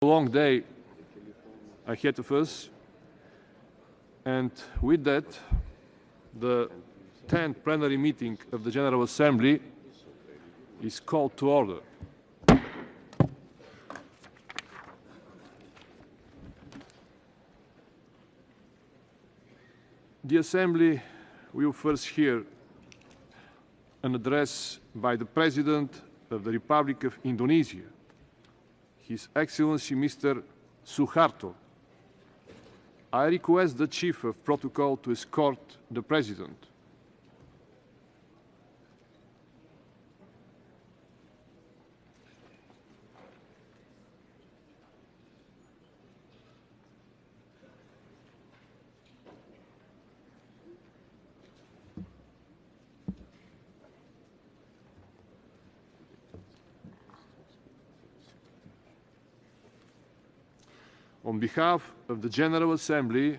Long day ahead of us, and with that, the 10th plenary meeting of the General Assembly is called to order. The Assembly will first hear an address by the President of the Republic of Indonesia, His Excellency Mr. Suharto. I request the Chief of Protocol to escort the President. On behalf of the General Assembly,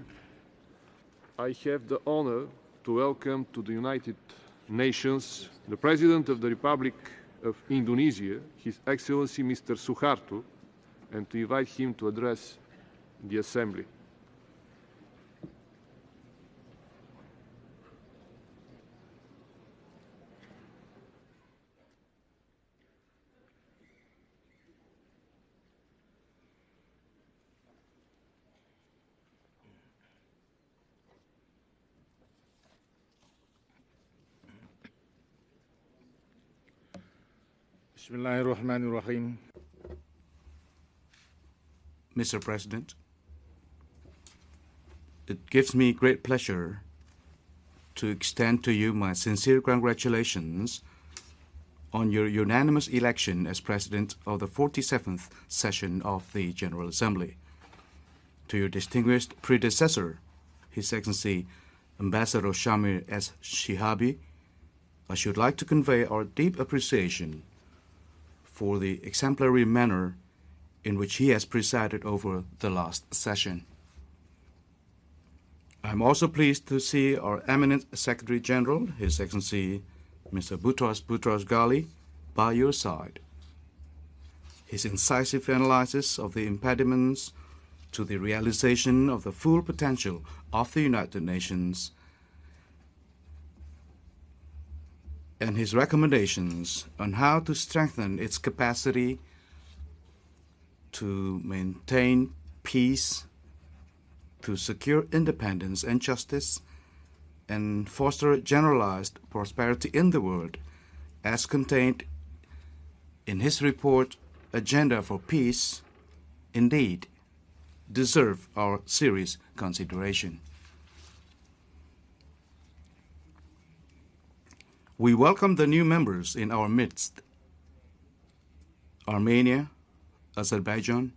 I have the honor to welcome to the United Nations the President of the Republic of Indonesia, His Excellency Mr. Suharto, and to invite him to address the Assembly. Bismillahirrahmanirrahim. Mr. President, it gives me great pleasure to extend to you my sincere congratulations on your unanimous election as President of the 47th session of the General Assembly. To your distinguished predecessor, His Excellency Ambassador Shamir S. Shihabi, I should like to convey our deep appreciation for the exemplary manner in which he has presided over the last session. I am also pleased to see our eminent Secretary General, His Excellency Mr. Boutros Ghali, by your side. His incisive analysis of the impediments to the realization of the full potential of the United Nations and his recommendations on how to strengthen its capacity to maintain peace, to secure independence and justice, and foster generalized prosperity in the world, as contained in his report, Agenda for Peace, indeed deserve our serious consideration. We welcome the new members in our midst: Armenia, Azerbaijan,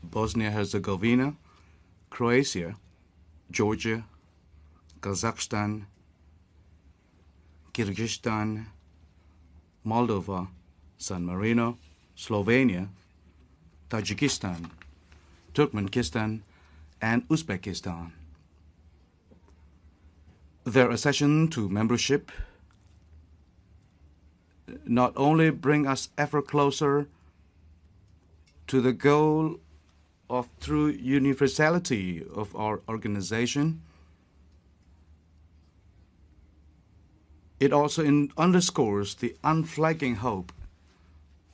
Bosnia-Herzegovina, Croatia, Georgia, Kazakhstan, Kyrgyzstan, Moldova, San Marino, Slovenia, Tajikistan, Turkmenistan, and Uzbekistan. Their accession to membership not only bring us ever closer to the goal of true universality of our organization, it also underscores the unflagging hope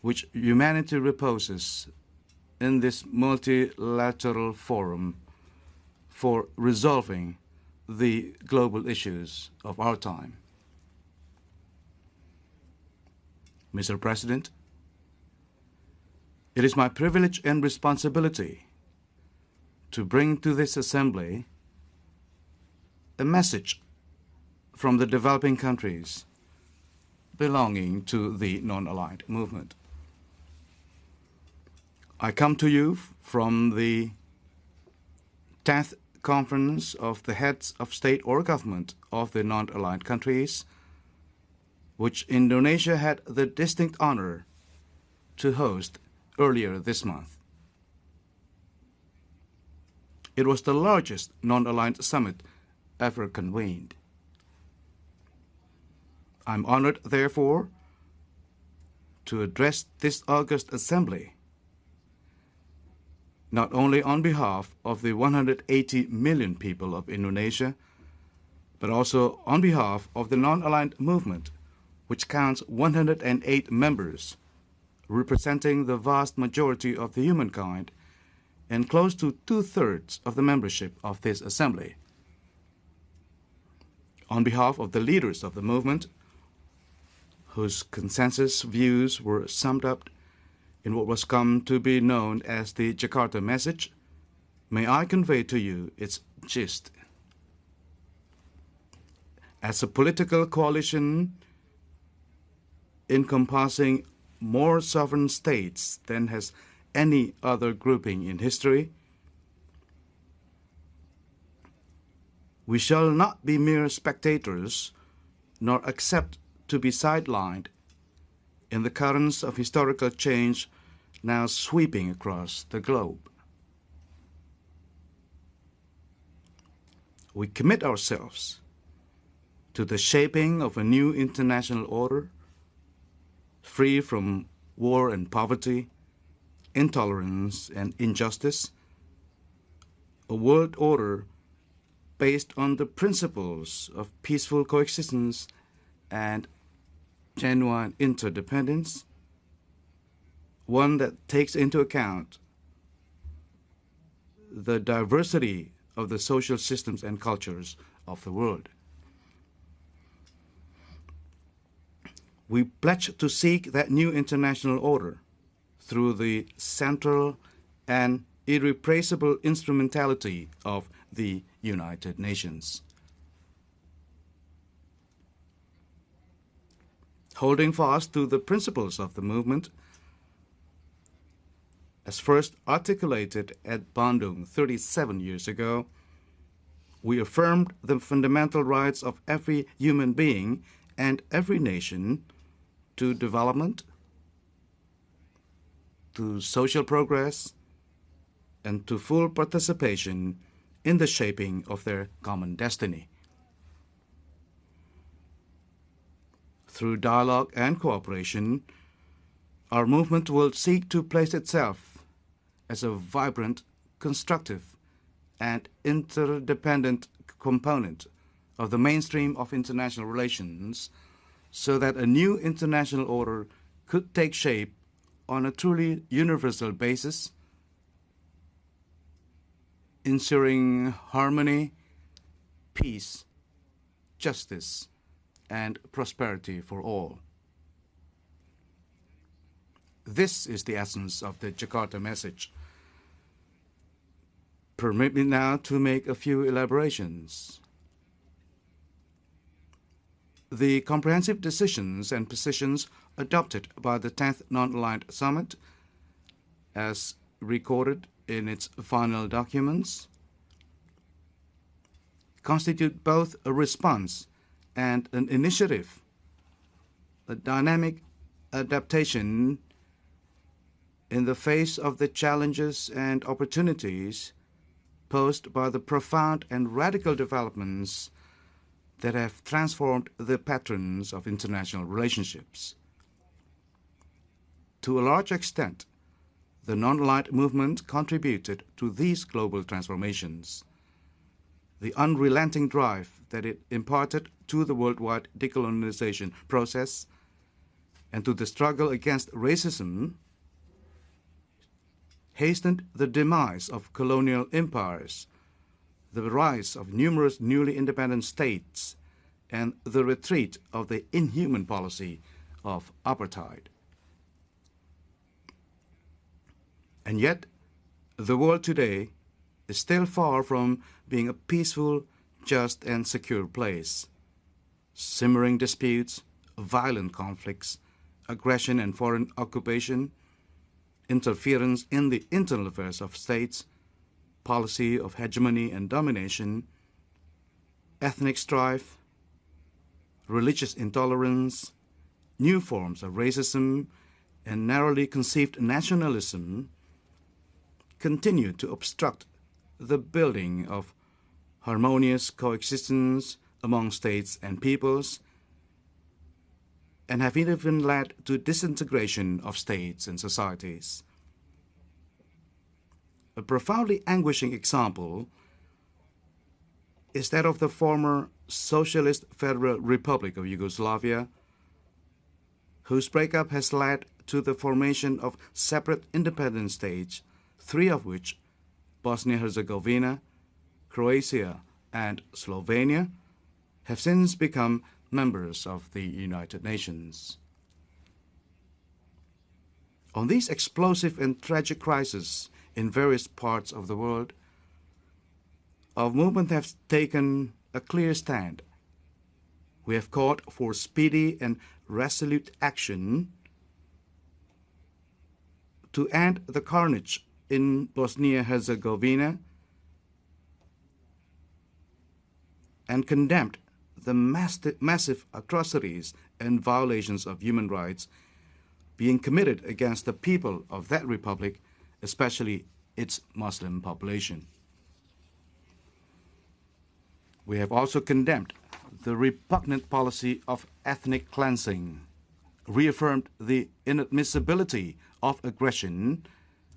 which humanity reposes in this multilateral forum for resolving the global issues of our time. Mr. President, it is my privilege and responsibility to bring to this Assembly a message from the developing countries belonging to the non-aligned movement. I come to you from the 10th Conference of the Heads of State or Government of the non-aligned countries, which Indonesia had the distinct honor to host earlier this month. It was the largest non-aligned summit ever convened. I'm honored, therefore, to address this august assembly not only on behalf of the 180 million people of Indonesia, but also on behalf of the non-aligned movement, which counts 108 members, representing the vast majority of the humankind and close to 2/3 of the membership of this assembly. On behalf of the leaders of the movement, whose consensus views were summed up in what was come to be known as the Jakarta Message, may I convey to you its gist. As a political coalition encompassing more sovereign states than has any other grouping in history, we shall not be mere spectators, nor accept to be sidelined in the currents of historical change now sweeping across the globe. We commit ourselves to the shaping of a new international order, free from war and poverty, intolerance and injustice, a world order based on the principles of peaceful coexistence and genuine interdependence, one that takes into account the diversity of the social systems and cultures of the world. We pledge to seek that new international order through the central and irrepressible instrumentality of the United Nations. Holding fast to the principles of the movement, as first articulated at Bandung 37 years ago, we affirmed the fundamental rights of every human being and every nation to development, to social progress, and to full participation in the shaping of their common destiny. Through dialogue and cooperation, our movement will seek to place itself as a vibrant, constructive, and interdependent component of the mainstream of international relations, so that a new international order could take shape on a truly universal basis, ensuring harmony, peace, justice, and prosperity for all. This is the essence of the Jakarta Message. Permit me now to make a few elaborations. The comprehensive decisions and positions adopted by the 10th Non-Aligned Summit, as recorded in its final documents, constitute both a response and an initiative, a dynamic adaptation in the face of the challenges and opportunities posed by the profound and radical developments that have transformed the patterns of international relationships. To a large extent, the non-aligned movement contributed to these global transformations. The unrelenting drive that it imparted to the worldwide decolonization process and to the struggle against racism hastened the demise of colonial empires, the rise of numerous newly independent states, and the retreat of the inhuman policy of apartheid. And yet, the world today is still far from being a peaceful, just, and secure place. Simmering disputes, violent conflicts, aggression and foreign occupation, interference in the internal affairs of states, policy of hegemony and domination, ethnic strife, religious intolerance, new forms of racism, and narrowly conceived nationalism continue to obstruct the building of harmonious coexistence among states and peoples, and have even led to disintegration of states and societies. A profoundly anguishing example is that of the former Socialist Federal Republic of Yugoslavia, whose breakup has led to the formation of separate independent states, 3 of which, Bosnia-Herzegovina, Croatia, and Slovenia, have since become members of the United Nations. On these explosive and tragic crises in various parts of the world, our movement has taken a clear stand. We have called for speedy and resolute action to end the carnage in Bosnia-Herzegovina and condemned the massive atrocities and violations of human rights being committed against the people of that republic, especially its Muslim population. We have also condemned the repugnant policy of ethnic cleansing, reaffirmed the inadmissibility of aggression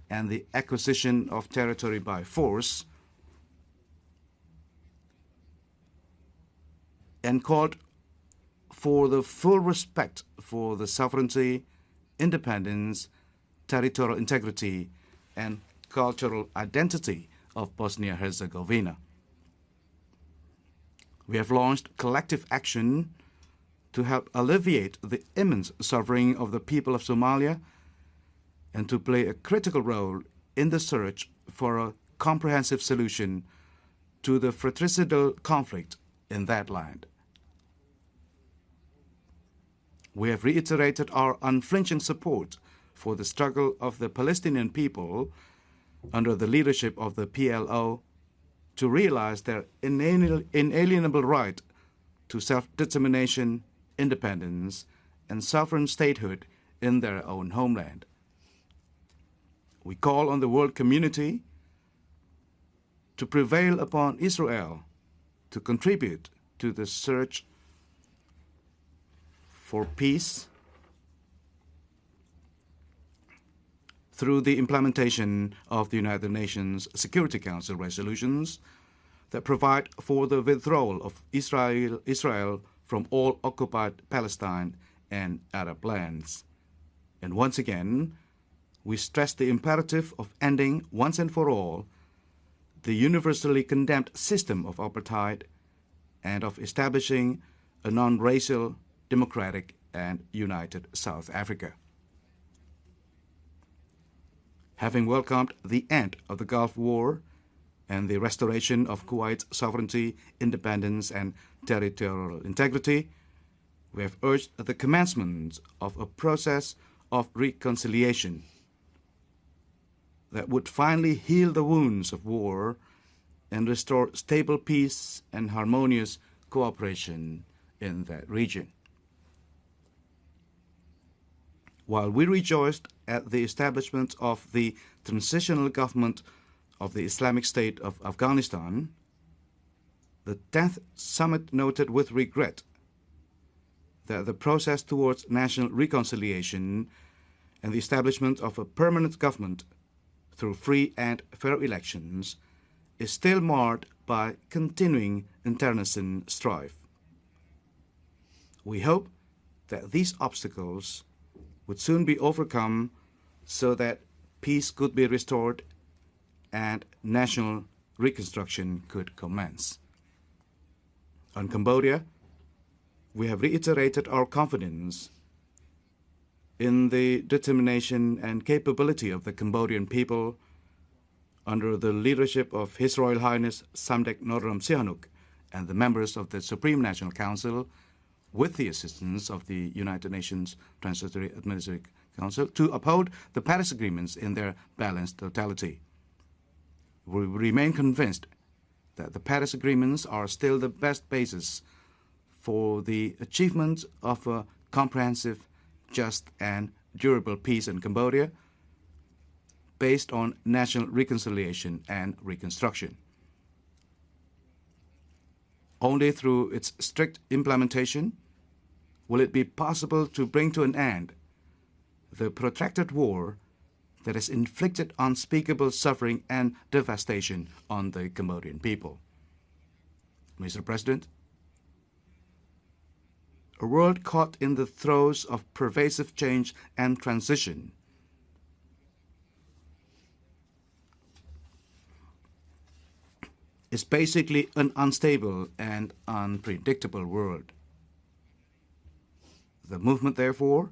and the acquisition of territory by force, and called for the full respect for the sovereignty, independence, territorial integrity, and cultural identity of Bosnia-Herzegovina. We have launched collective action to help alleviate the immense suffering of the people of Somalia and to play a critical role in the search for a comprehensive solution to the fratricidal conflict in that land. We have reiterated our unflinching support for the struggle of the Palestinian people under the leadership of the PLO to realize their inalienable right to self-determination, independence, and sovereign statehood in their own homeland. We call on the world community to prevail upon Israel to contribute to the search for peace through the implementation of the United Nations Security Council resolutions that provide for the withdrawal of Israel from all occupied Palestine and Arab lands. And once again, we stress the imperative of ending once and for all the universally condemned system of apartheid and of establishing a non-racial, democratic, and united South Africa. Having welcomed the end of the Gulf War and the restoration of Kuwait's sovereignty, independence, and territorial integrity, we have urged the commencement of a process of reconciliation that would finally heal the wounds of war and restore stable peace and harmonious cooperation in that region. While we rejoiced at the establishment of the transitional government of the Islamic State of Afghanistan, the 10th Summit noted with regret that the process towards national reconciliation and the establishment of a permanent government through free and fair elections is still marred by continuing internecine strife. We hope that these obstacles would soon be overcome so that peace could be restored and national reconstruction could commence. On Cambodia, we have reiterated our confidence in the determination and capability of the Cambodian people under the leadership of His Royal Highness Samdech Norodom Sihanouk and the members of the Supreme National Council, with the assistance of the United Nations Transitory Administrative Council, to uphold the Paris Agreements in their balanced totality. We remain convinced that the Paris Agreements are still the best basis for the achievement of a comprehensive, just, and durable peace in Cambodia based on national reconciliation and reconstruction. Only through its strict implementation will it be possible to bring to an end the protracted war that has inflicted unspeakable suffering and devastation on the Cambodian people. Mr. President, a world caught in the throes of pervasive change and transition is basically an unstable and unpredictable world. The movement, therefore,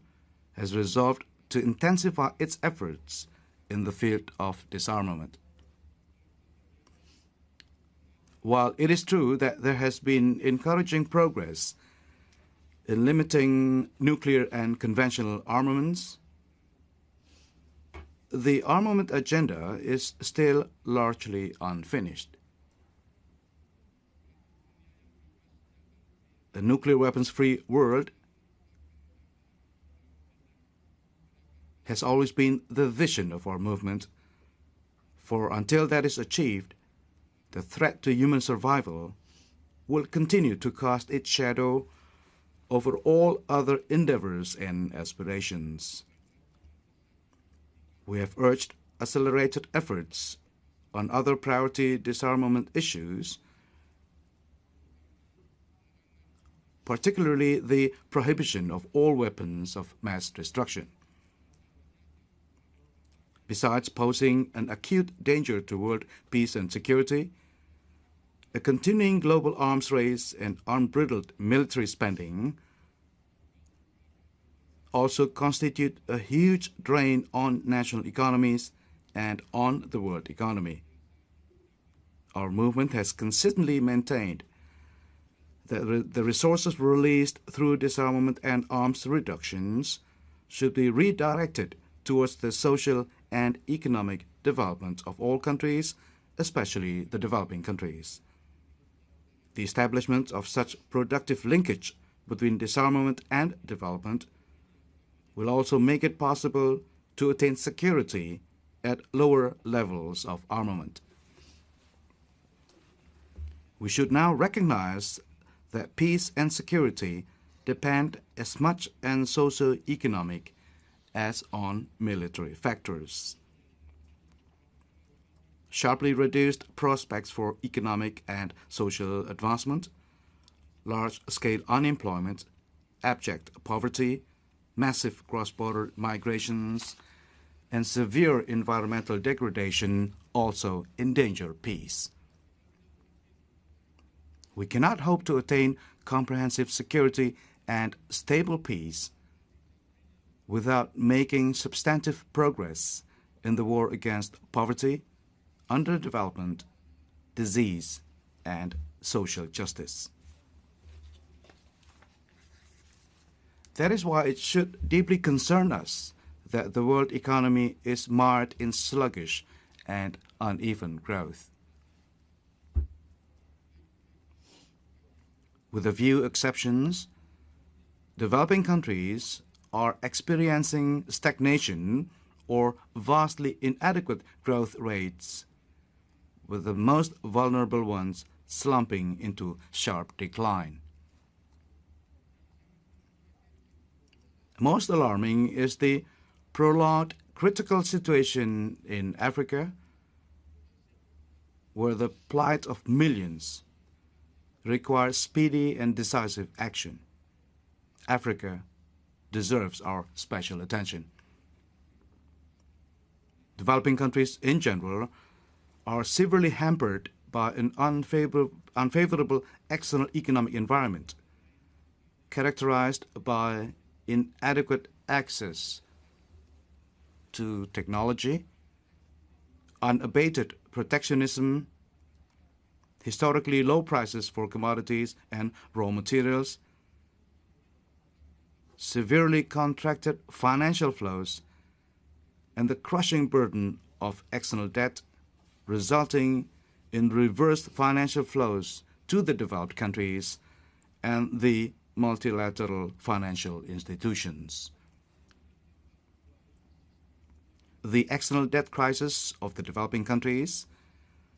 has resolved to intensify its efforts in the field of disarmament. While it is true that there has been encouraging progress in limiting nuclear and conventional armaments, the armament agenda is still largely unfinished. A nuclear weapons-free world has always been the vision of our movement, for until that is achieved, the threat to human survival will continue to cast its shadow over all other endeavors and aspirations. We have urged accelerated efforts on other priority disarmament issues, particularly the prohibition of all weapons of mass destruction. Besides posing an acute danger to world peace and security, a continuing global arms race and unbridled military spending also constitute a huge drain on national economies and on the world economy. Our movement has consistently maintained that the resources released through disarmament and arms reductions should be redirected towards the social and economic development of all countries, especially the developing countries. The establishment of such productive linkage between disarmament and development will also make it possible to attain security at lower levels of armament. We should now recognize that peace and security depend as much on socio-economic as on military factors. Sharply reduced prospects for economic and social advancement, large-scale unemployment, abject poverty, massive cross-border migrations, and severe environmental degradation also endanger peace. We cannot hope to attain comprehensive security and stable peace without making substantive progress in the war against poverty, underdevelopment, disease, and social justice. That is why it should deeply concern us that the world economy is marred in sluggish and uneven growth. With a few exceptions, developing countries are experiencing stagnation or vastly inadequate growth rates, with the most vulnerable ones slumping into sharp decline. Most alarming is the prolonged critical situation in Africa, where the plight of millions requires speedy and decisive action. Africa deserves our special attention. Developing countries in general are severely hampered by an unfavorable external economic environment, characterized by inadequate access to technology, unabated protectionism, historically low prices for commodities and raw materials, severely contracted financial flows, and the crushing burden of external debt, resulting in reversed financial flows to the developed countries and the multilateral financial institutions. The external debt crisis of the developing countries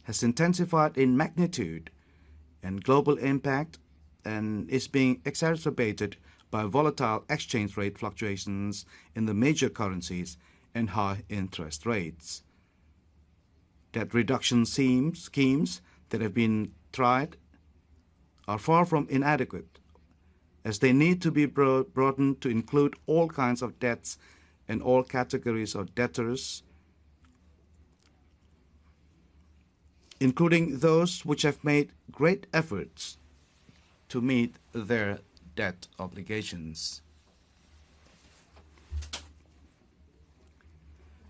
has intensified in magnitude and global impact and is being exacerbated by volatile exchange rate fluctuations in the major currencies and high interest rates. Debt reduction schemes that have been tried are far from inadequate, as they need to be broadened to include all kinds of debts and all categories of debtors, including those which have made great efforts to meet their debt obligations.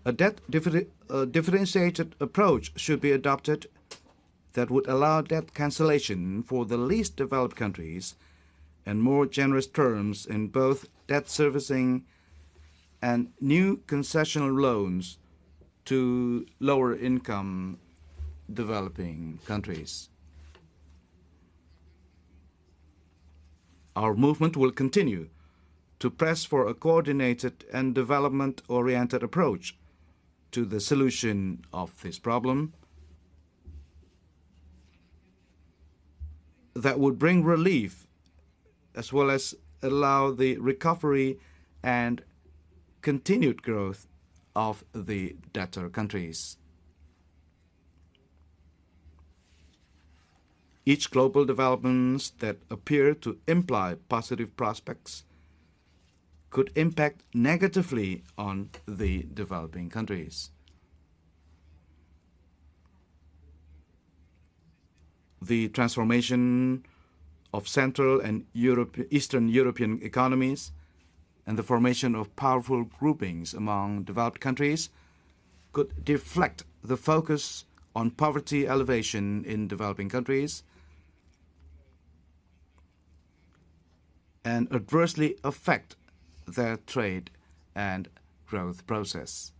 A differentiated approach should be adopted that would allow debt cancellation for the least developed countries and more generous terms in both debt servicing and new concessional loans to lower income developing countries. Our movement will continue to press for a coordinated and development-oriented approach to the solution of this problem that would bring relief as well as allow the recovery and continued growth of the debtor countries. Each global developments that appear to imply positive prospects could impact negatively on the developing countries. The transformation of Central and Eastern European economies and the formation of powerful groupings among developed countries could deflect the focus on poverty elevation in developing countries and adversely affect their trade and growth process.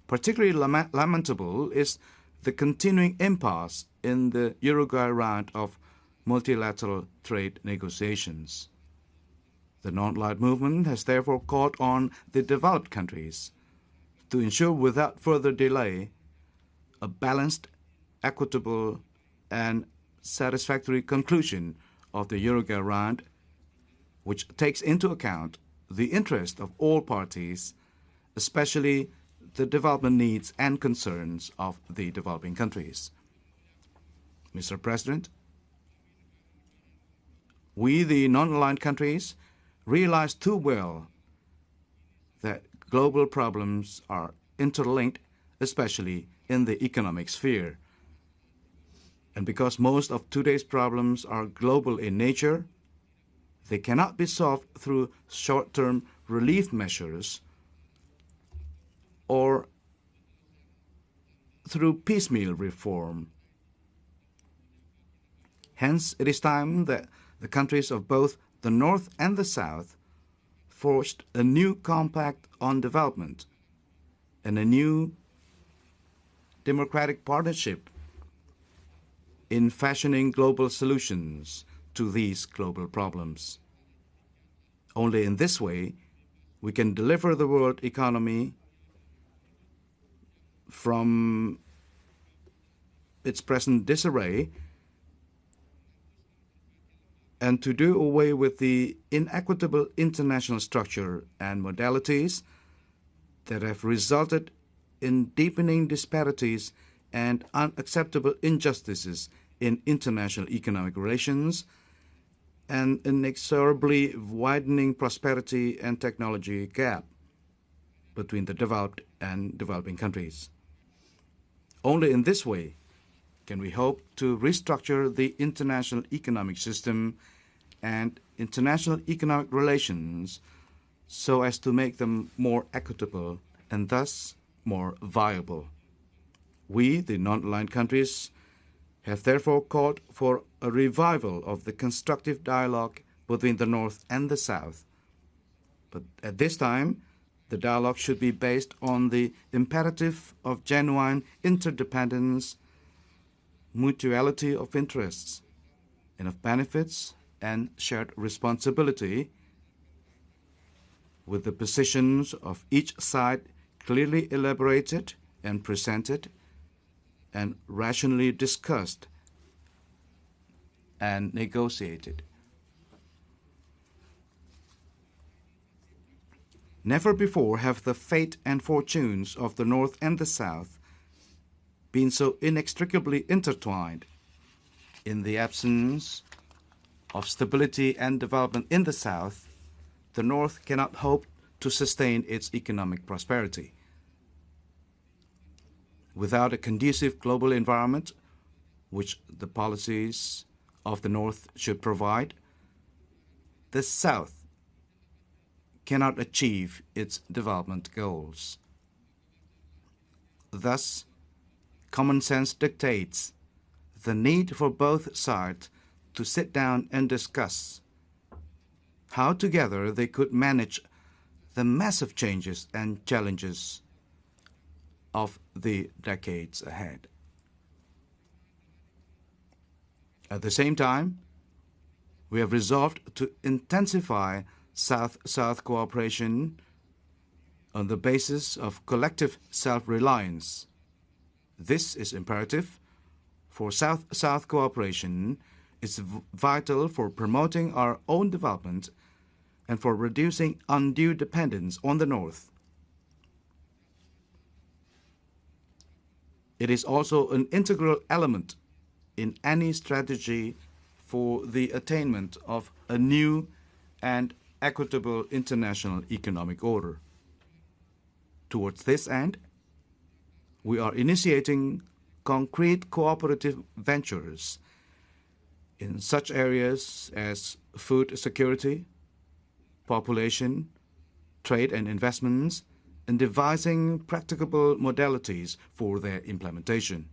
Particularly lamentable is the continuing impasse in the Uruguay round of multilateral trade negotiations. The non-aligned movement has therefore called on the developed countries to ensure without further delay a balanced, equitable, and satisfactory conclusion of the Uruguay round, which takes into account the interest of all parties, especially the development needs and concerns of the developing countries. Mr. President, we, the non-aligned countries, realize too well that global problems are interlinked, especially in the economic sphere. And because most of today's problems are global in nature, they cannot be solved through short-term relief measures or through piecemeal reform. Hence, it is time that the countries of both the North and the South forged a new compact on development and a new democratic partnership in fashioning global solutions to these global problems. Only in this way we can deliver the world economy from its present disarray and to do away with the inequitable international structure and modalities that have resulted in deepening disparities and unacceptable injustices in international economic relations and inexorably widening prosperity and technology gap between the developed and developing countries. Only in this way can we hope to restructure the international economic system and international economic relations so as to make them more equitable and thus more viable. We, the non-aligned countries, have therefore called for a revival of the constructive dialogue between the North and the South. But at this time, the dialogue should be based on the imperative of genuine interdependence, mutuality of interests, and of benefits and shared responsibility, with the positions of each side clearly elaborated and presented and rationally discussed and negotiated. Never before have the fate and fortunes of the North and the South been so inextricably intertwined. In the absence of stability and development in the South, the North cannot hope to sustain its economic prosperity. Without a conducive global environment, which the policies of the North should provide, the South cannot achieve its development goals. Thus, common sense dictates the need for both sides to sit down and discuss how together they could manage the massive changes and challenges of the decades ahead. At the same time, we have resolved to intensify South-South cooperation on the basis of collective self-reliance. This is imperative, for South-South cooperation is vital for promoting our own development and for reducing undue dependence on the North. It is also an integral element in any strategy for the attainment of a new and equitable international economic order. Towards this end, we are initiating concrete cooperative ventures in such areas as food security, population, trade and investments, and devising practicable modalities for their implementation.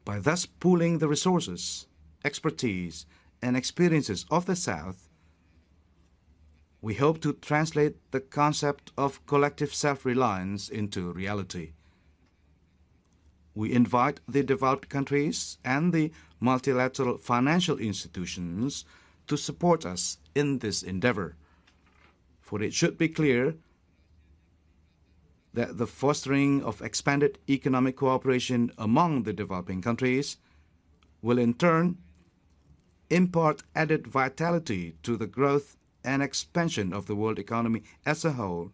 By thus pooling the resources, expertise, and experiences of the South, we hope to translate the concept of collective self-reliance into reality. We invite the developed countries and the multilateral financial institutions to support us in this endeavor, for it should be clear that the fostering of expanded economic cooperation among the developing countries will in turn impart added vitality to the growth and expansion of the world economy as a whole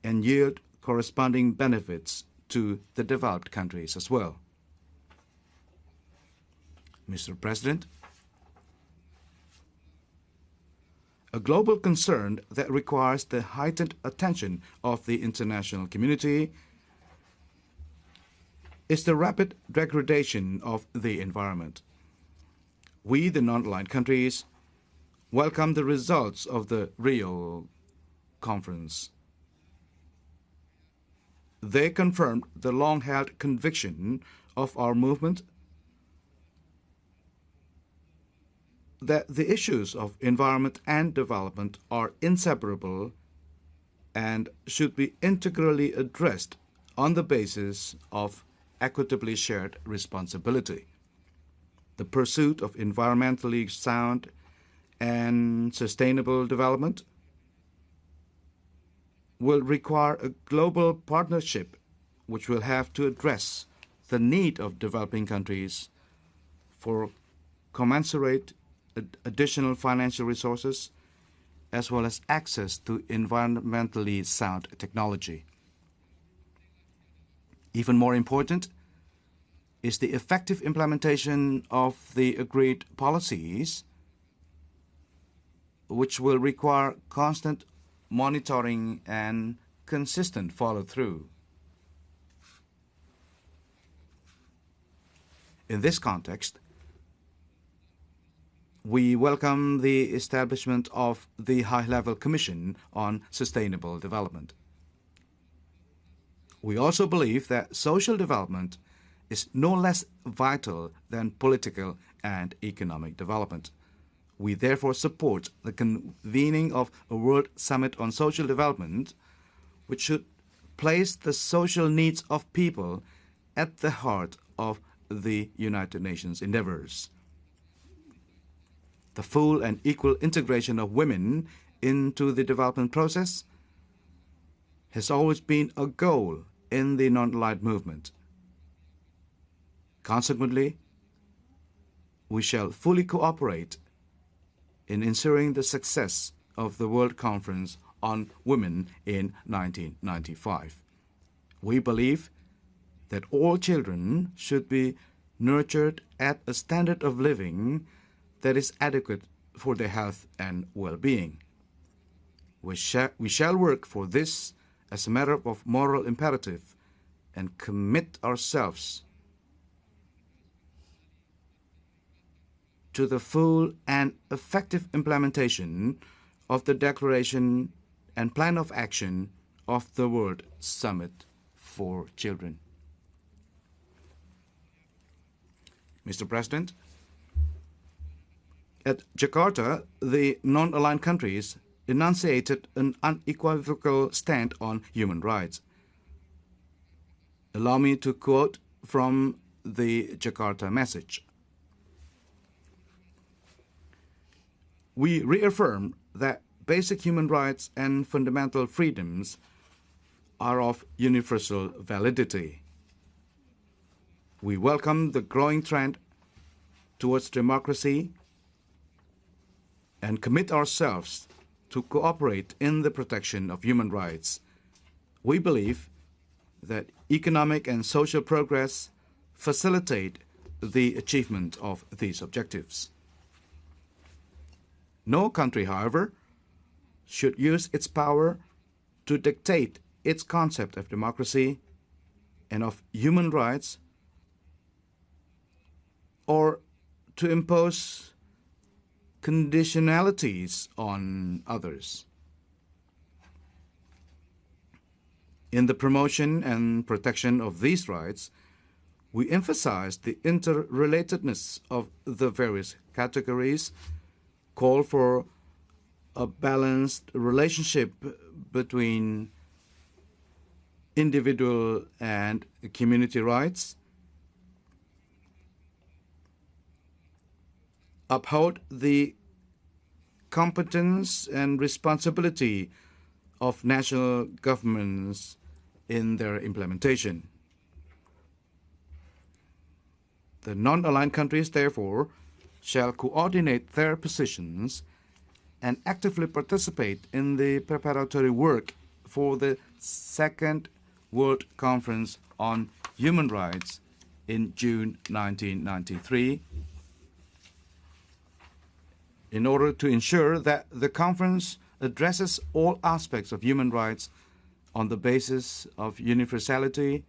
and yield corresponding benefits to the developed countries as well. Mr. President, a global concern that requires the heightened attention of the international community is the rapid degradation of the environment. We, the non-aligned countries, welcome the results of the Rio Conference. They confirmed the long-held conviction of our movement that the issues of environment and development are inseparable and should be integrally addressed on the basis of equitably shared responsibility. The pursuit of environmentally sound and sustainable development will require a global partnership which will have to address the need of developing countries for commensurate additional financial resources as well as access to environmentally sound technology. Even more important is the effective implementation of the agreed policies, which will require constant monitoring and consistent follow-through. In this context, we welcome the establishment of the High-Level Commission on Sustainable Development. We also believe that social development is no less vital than political and economic development. We therefore support the convening of a World Summit on Social Development, which should place the social needs of people at the heart of the United Nations endeavors. The full and equal integration of women into the development process has always been a goal in the non-aligned movement. Consequently, we shall fully cooperate in ensuring the success of the World Conference on Women in 1995. We believe that all children should be nurtured at a standard of living that is adequate for their health and well-being. We shall work for this as a matter of moral imperative and commit ourselves to the full and effective implementation of the Declaration and Plan of Action of the World Summit for Children. Mr. President, at Jakarta, the non-aligned countries enunciated an unequivocal stand on human rights. Allow me to quote from the Jakarta message. We reaffirm that basic human rights and fundamental freedoms are of universal validity. We welcome the growing trend towards democracy and commit ourselves to cooperate in the protection of human rights. We believe that economic and social progress facilitate the achievement of these objectives. No country, however, should use its power to dictate its concept of democracy and of human rights, or to impose conditionalities on others. In the promotion and protection of these rights, we emphasize the interrelatedness of the various categories, call for a balanced relationship between individual and community rights, uphold the competence and responsibility of national governments in their implementation. The non-aligned countries, therefore, shall coordinate their positions and actively participate in the preparatory work for the Second World Conference on Human Rights in June 1993, in order to ensure that the conference addresses all aspects of human rights on the basis of universality,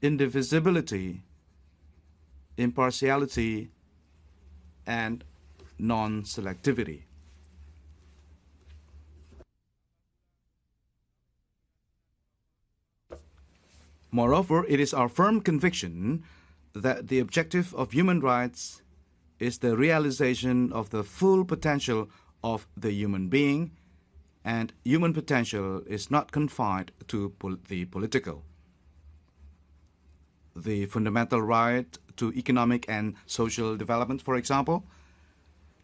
indivisibility, impartiality, and non-selectivity. Moreover, it is our firm conviction that the objective of human rights is the realization of the full potential of the human being, and human potential is not confined to the political. The fundamental right to economic and social development, for example,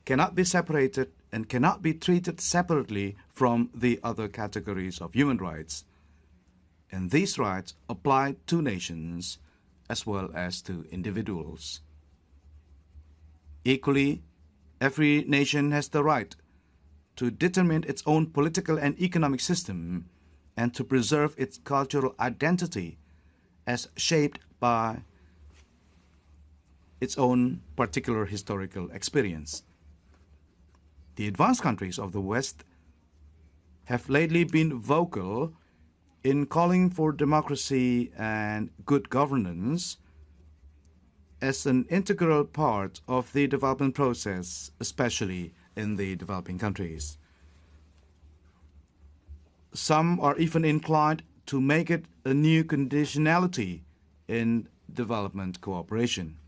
cannot be separated and cannot be treated separately from the other categories of human rights. And these rights apply to nations as well as to individuals. Equally, every nation has the right to determine its own political and economic system and to preserve its cultural identity as shaped by its own particular historical experience. The advanced countries of the West have lately been vocal in calling for democracy and good governance as an integral part of the development process, especially in the developing countries. Some are even inclined to make it a new conditionality in development cooperation.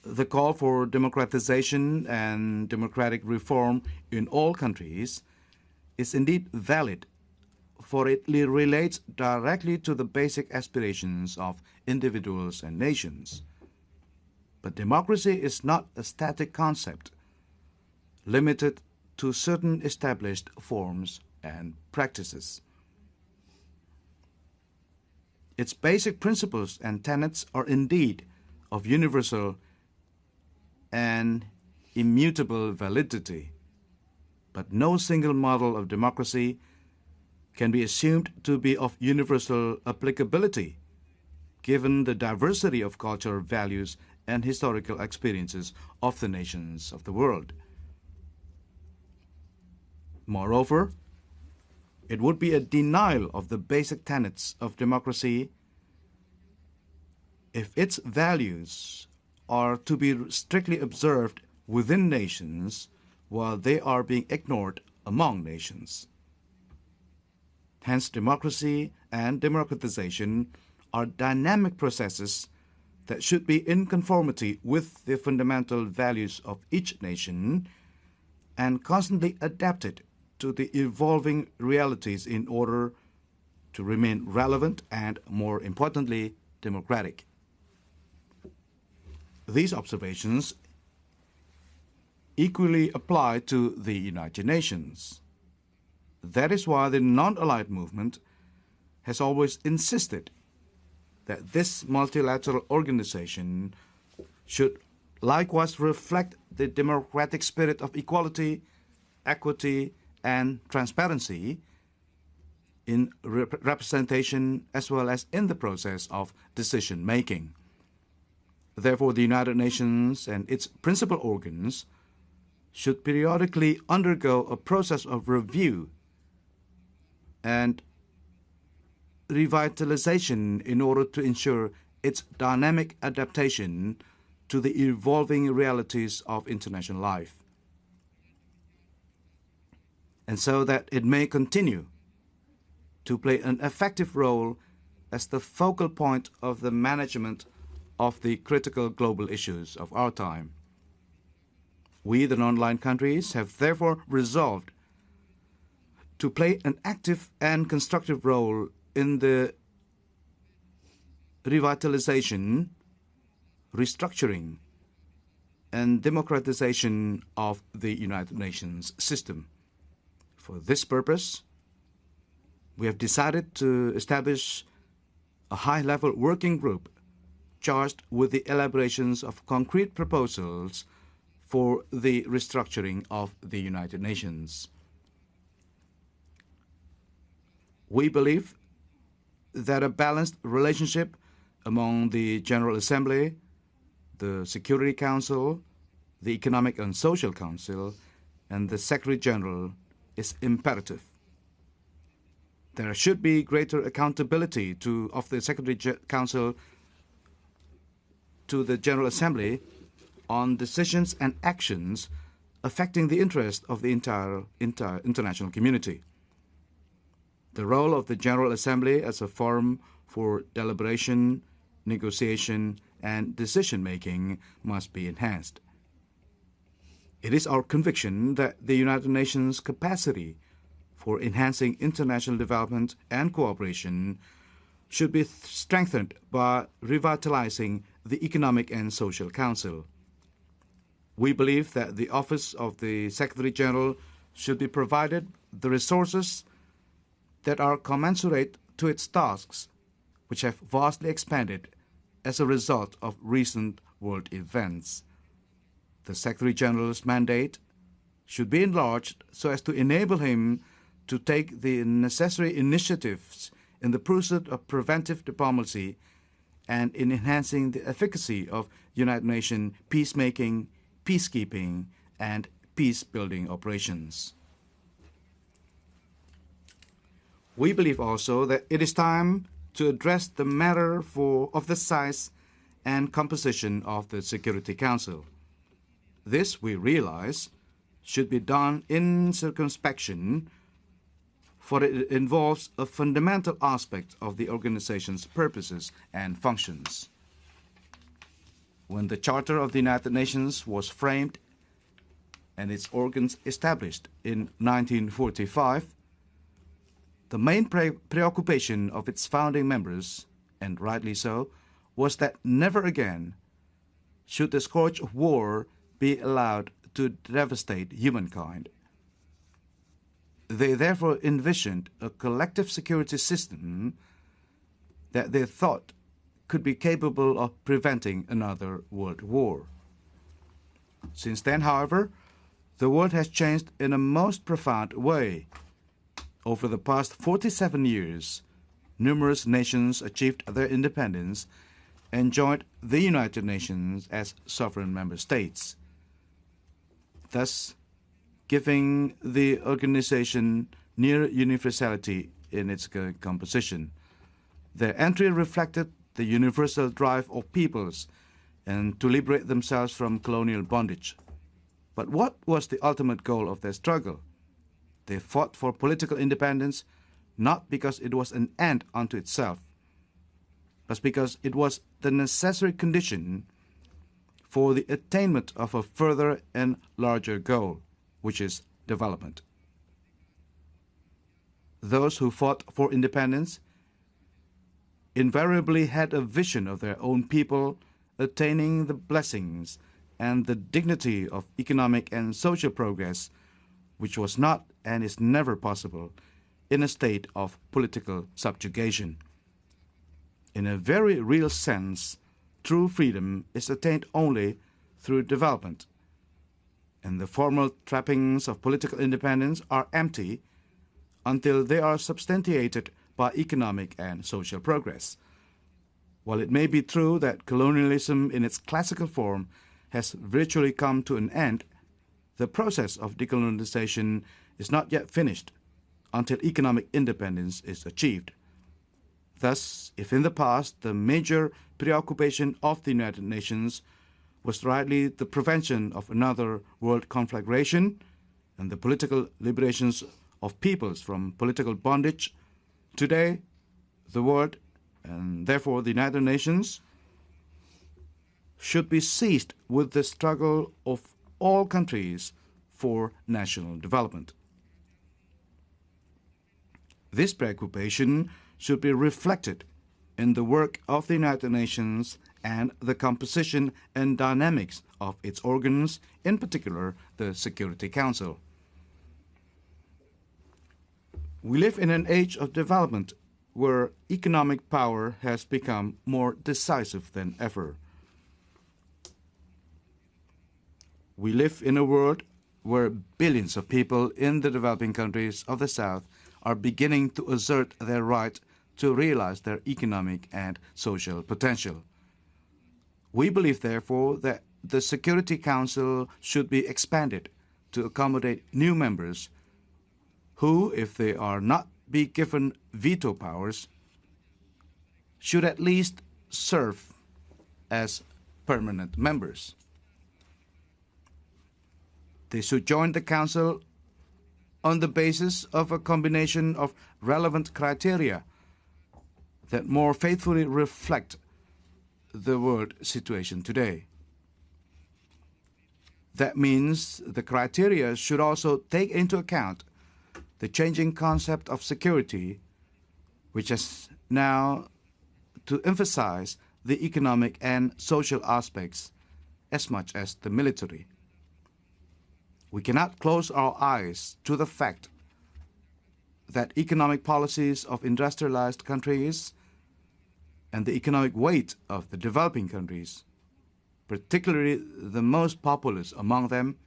The call for democratization and democratic reform in all countries is indeed valid, for it relates directly to the basic aspirations of individuals and nations. But democracy is not a static concept, limited to certain established forms and practices. Its basic principles and tenets are indeed of universal and immutable validity. But no single model of democracy can be assumed to be of universal applicability, given the diversity of cultural values and historical experiences of the nations of the world. Moreover, it would be a denial of the basic tenets of democracy if its values are to be strictly observed within nations while they are being ignored among nations. Hence, democracy and democratization are dynamic processes that should be in conformity with the fundamental values of each nation and constantly adapted to the evolving realities in order to remain relevant and, more importantly, democratic. These observations equally apply to the United Nations. That is why the non-aligned movement has always insisted that this multilateral organization should likewise reflect the democratic spirit of equality, equity, and transparency in representation as well as in the process of decision-making. Therefore, the United Nations and its principal organs should periodically undergo a process of review and revitalization in order to ensure its dynamic adaptation to the evolving realities of international life, and so that it may continue to play an effective role as the focal point of the management of the critical global issues of our time. We, the non-aligned countries, have therefore resolved to play an active and constructive role in the revitalization, restructuring, and democratization of the United Nations system. For this purpose, we have decided to establish a high-level working group charged with the elaborations of concrete proposals for the restructuring of the United Nations. We believe that a balanced relationship among the General Assembly, the Security Council, the Economic and Social Council, and the Secretary General is imperative. There should be greater accountability of the Secretary Council to the General Assembly on decisions and actions affecting the interest of the entire international community. The role of the General Assembly as a forum for deliberation, negotiation, and decision-making must be enhanced. It is our conviction that the United Nations' capacity for enhancing international development and cooperation should be strengthened by revitalizing the Economic and Social Council. We believe that the Office of the Secretary General should be provided the resources that are commensurate to its tasks, which have vastly expanded as a result of recent world events. The Secretary General's mandate should be enlarged so as to enable him to take the necessary initiatives in the pursuit of preventive diplomacy and in enhancing the efficacy of United Nations peacemaking, peacekeeping, and peace-building operations. We believe also that it is time to address the matter of the size and composition of the Security Council. This, we realize, should be done in circumspection, for it involves a fundamental aspect of the organization's purposes and functions. When the Charter of the United Nations was framed and its organs established in 1945, the main preoccupation of its founding members, and rightly so, was that never again should the scourge of war be allowed to devastate humankind. They therefore envisioned a collective security system that they thought could be capable of preventing another world war. Since then, however, the world has changed in a most profound way. Over the past 47 years, numerous nations achieved their independence and joined the United Nations as sovereign member states, thus giving the organization near universality in its composition. Their entry reflected the universal drive of peoples and to liberate themselves from colonial bondage. But what was the ultimate goal of their struggle? They fought for political independence not because it was an end unto itself, but because it was the necessary condition for the attainment of a further and larger goal, which is development. Those who fought for independence invariably had a vision of their own people attaining the blessings and the dignity of economic and social progress, which was not and is never possible in a state of political subjugation. In a very real sense, true freedom is attained only through development, and the formal trappings of political independence are empty until they are substantiated by economic and social progress. While it may be true that colonialism in its classical form has virtually come to an end, the process of decolonization is not yet finished until economic independence is achieved. Thus, if in the past the major preoccupation of the United Nations was rightly the prevention of another world conflagration and the political liberations of peoples from political bondage, today the world, and therefore the United Nations, should be seized with the struggle of all countries for national development. This preoccupation should be reflected in the work of the United Nations and the composition and dynamics of its organs, in particular the Security Council. We live in an age of development where economic power has become more decisive than ever. We live in a world where billions of people in the developing countries of the South are beginning to assert their right to realize their economic and social potential. We believe, therefore, that the Security Council should be expanded to accommodate new members who, if they are not be given veto powers, should at least serve as permanent members. They should join the Council on the basis of a combination of relevant criteria that more faithfully reflect the world situation today. That means the criteria should also take into account the changing concept of security, which has now to emphasize the economic and social aspects as much as the military. We cannot close our eyes to the fact that economic policies of industrialized countries and the economic weight of the developing countries, particularly the most populous among them,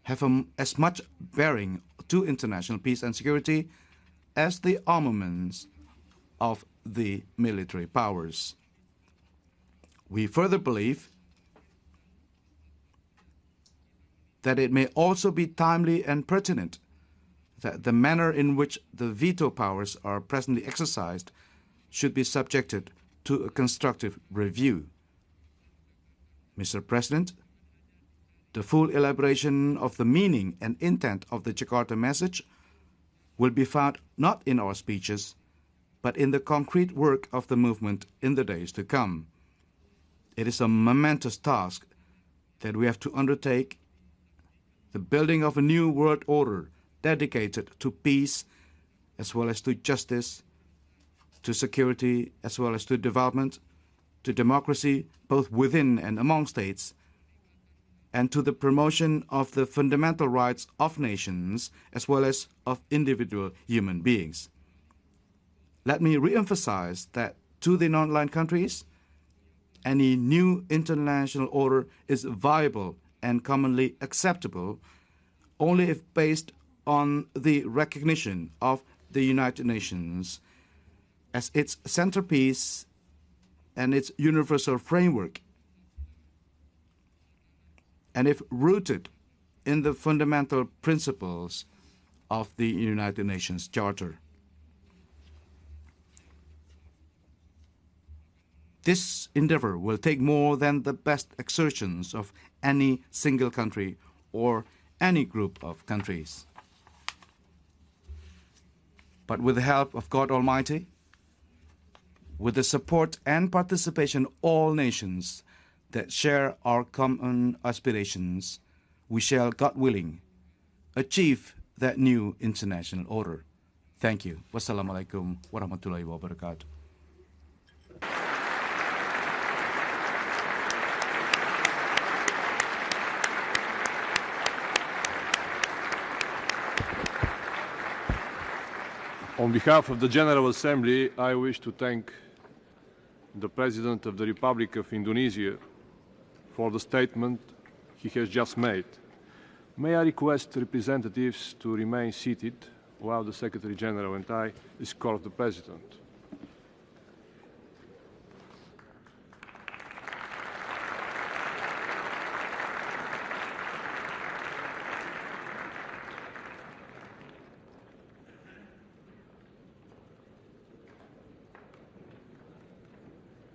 have as much bearing to international peace and security as the armaments of the military powers. We further believe that it may also be timely and pertinent that the manner in which the veto powers are presently exercised should be subjected to a constructive review. Mr. President, the full elaboration of the meaning and intent of the Jakarta message will be found not in our speeches, but in the concrete work of the movement in the days to come. It is a momentous task that we have to undertake, the building of a new world order dedicated to peace as well as to justice, to security as well as to development, to democracy both within and among states, and to the promotion of the fundamental rights of nations as well as of individual human beings. Let me re-emphasize that to the non-aligned countries, any new international order is viable and commonly acceptable only if based on the recognition of the United Nations as its centerpiece and its universal framework, and if rooted in the fundamental principles of the United Nations Charter. This endeavor will take more than the best exertions of any single country or any group of countries. But with the help of God Almighty, with the support and participation of all nations that share our common aspirations, we shall, God willing, achieve that new international order. Thank you. Wassalamualaikum warahmatullahi wabarakatuh. On behalf of the General Assembly, I wish to thank the President of the Republic of Indonesia for the statement he has just made. May I request representatives to remain seated while the Secretary General and I escort the President.